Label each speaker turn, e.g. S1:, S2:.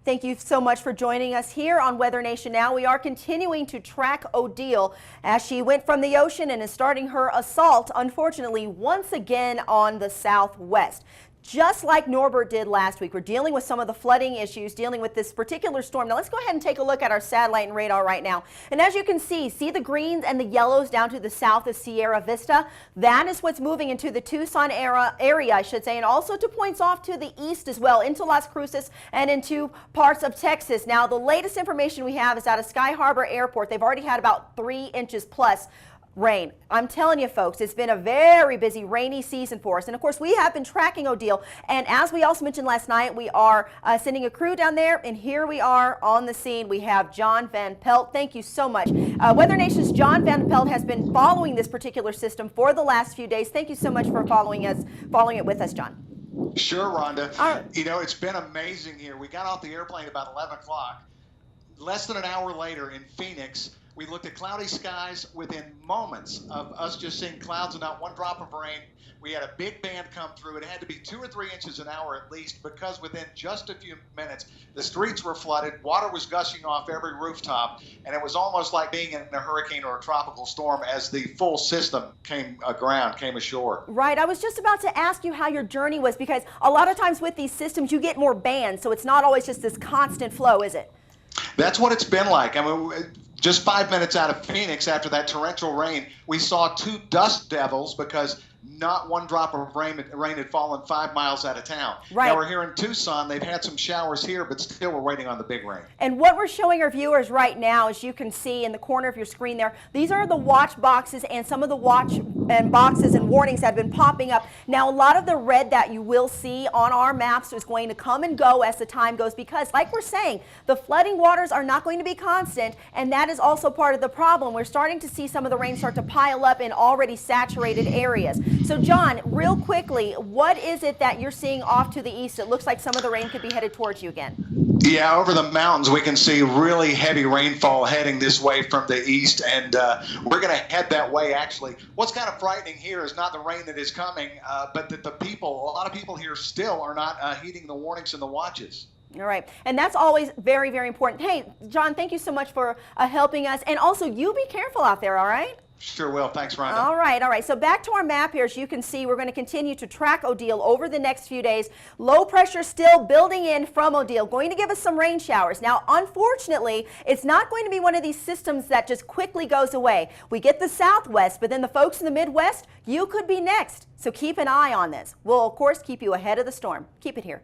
S1: Thank you so much for joining us here on Weather Nation Now. We are continuing to track Odile as she went from the ocean and is starting her assault, unfortunately, once again on the southwest. Just like Norbert did last week, we're dealing with some of the flooding issues, dealing with this particular storm. Now let's go ahead and take a look at our satellite and radar right now. And as you can see the greens and the yellows down to the south of Sierra Vista. That is what's moving into the Tucson area, I should say, and also to points off to the east as well, into Las Cruces and into parts of Texas. Now the latest information we have is out of Sky Harbor Airport. They've already had about 3 inches plus rain. I'm telling you folks, it's been a very busy rainy season for us. And of course, we have been tracking Odile. And as we also mentioned last night, we are sending a crew down there. And here we are on the scene. We have John Van Pelt. Thank you so much. Weather Nation's John Van Pelt has been following this particular system for the last few days. Thank you so much for following it with us, John.
S2: Sure, Rhonda. You know, it's been amazing here. We got off the airplane about 11 o'clock. Less than an hour later in Phoenix, we looked at cloudy skies. Within moments of us just seeing clouds and not one drop of rain, we had a big band come through. It had to be 2 or 3 inches an hour at least, because within just a few minutes, the streets were flooded, water was gushing off every rooftop, and it was almost like being in a hurricane or a tropical storm as the full system came ashore.
S1: Right. I was just about to ask you how your journey was, because a lot of times with these systems, you get more bands, so it's not always just this constant flow, is it?
S2: That's what it's been like. I mean, just 5 minutes out of Phoenix after that torrential rain, we saw 2 dust devils because not one drop of rain had fallen 5 miles out of town.
S1: Right.
S2: Now we're here in Tucson. They've had some showers here, but still we're waiting on the big rain.
S1: And what we're showing our viewers right now, as you can see in the corner of your screen there, these are the watch boxes and some of the watch and boxes and warnings that have been popping up. Now, a lot of the red that you will see on our maps is going to come and go as the time goes, because like we're saying, the flooding waters are not going to be constant, and that is also part of the problem. We're starting to see some of the rain start to pile up in already saturated areas. So John, real quickly, what is it that you're seeing off to the east? It looks like some of the rain could be headed towards you again.
S2: Yeah, over the mountains we can see really heavy rainfall heading this way from the east, and we're going to head that way actually. What's kind of frightening here is not the rain that is coming, but that a lot of people here still are not heeding the warnings and the watches.
S1: All right. And that's always very, very important. Hey, John, thank you so much for helping us. And also, you be careful out there, all right?
S2: Sure will. Thanks, Rhonda.
S1: All right, all right. So back to our map here. As you can see, we're going to continue to track Odile over the next few days. Low pressure still building in from Odile, going to give us some rain showers. Now, unfortunately, it's not going to be one of these systems that just quickly goes away. We get the southwest, but then the folks in the Midwest, you could be next. So keep an eye on this. We'll, of course, keep you ahead of the storm. Keep it here.